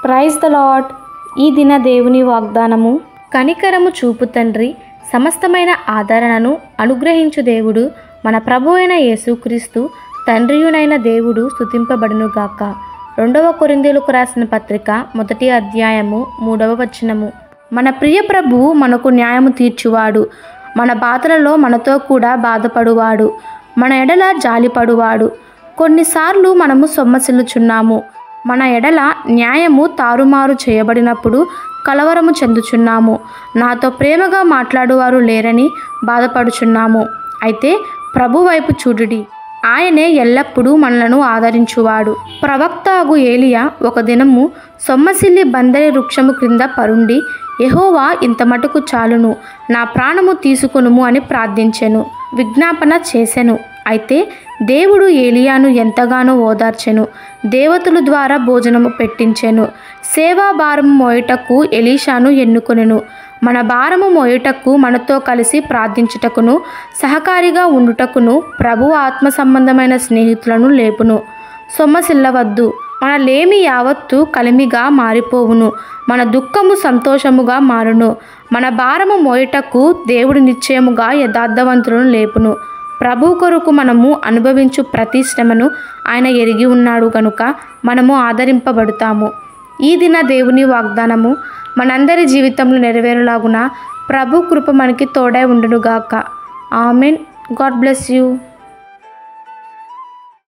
Praise the lord. ఈ దిన దేవుని వాగ్దానము. కనికరము చూపు తండ్రి, సమస్తమైన ఆదరణను అనుగ్రహించు దేవుడు మన ప్రభు అయిన యేసుక్రీస్తు తండ్రియునైన దేవుడు స్తుతింపబడునుగాక. 2వ కొరింథీయులకు రాసిన పత్రిక 1వ అధ్యాయము 3వ వచనము. మన ప్రియ ప్రభువు మనకు న్యాయము తీర్చువాడు, మన బాధలలో మనతో కూడా బాధపడువాడు, మన ఎడల జాలిపడువాడు. కొన్నిసార్లు మనము సొమ్మసిల్లుచున్నాము. మన ఎడల న్యాయము తారుమారు చేయబడినప్పుడు కలవరము చెందుచున్నాము. నాతో ప్రేమగా మాట్లాడువారు లేరని బాధపడుచున్నాము. అయితే ప్రభు వైపు చూడుడి, ఆయనే ఎల్లప్పుడూ మనలను ఆదరించువాడు. ప్రవక్త అగు ఏలియా ఒక దినము సొమ్మసిల్లి బందరి వృక్షము క్రింద పరుండి, యెహోవా ఇంత మటుకు చాలును, నా ప్రాణము తీసుకొనుము అని ప్రార్థించెను, విజ్ఞాపన చేసెను. అయితే దేవుడు ఏలియాను ఎంతగానో ఓదార్చెను, దేవతల ద్వారా భోజనము పెట్టించెను. సేవా భారము మోయుటకు ఎలీషాను ఎన్నుకొనెను. మన భారము మోయుటకు మనతో కలిసి ప్రార్థించుటకును సహకారిగా ఉండుటకును ప్రభు ఆత్మ సంబంధమైన స్నేహితులను లేపును. సొమ్మసిల్లవద్దు. మన లేమి యావత్తు కలిమిగా మారిపోవును, మన దుఃఖము సంతోషముగా మారును. మన భారము మోయుటకు దేవుడు నిశ్చయముగా యథార్థవంతులను లేపును. ప్రభు కొరకు మనము అనుభవించు ప్రతి శ్రమను ఆయన ఎరిగి ఉన్నాడు గనుక మనము ఆదరింపబడతాము. ఈ దిన దేవుని వాగ్దానము మనందరి జీవితంలో నెరవేరులాగున ప్రభు కృప మనకి తోడై ఉండునుగాక. ఆమెన్. God bless you.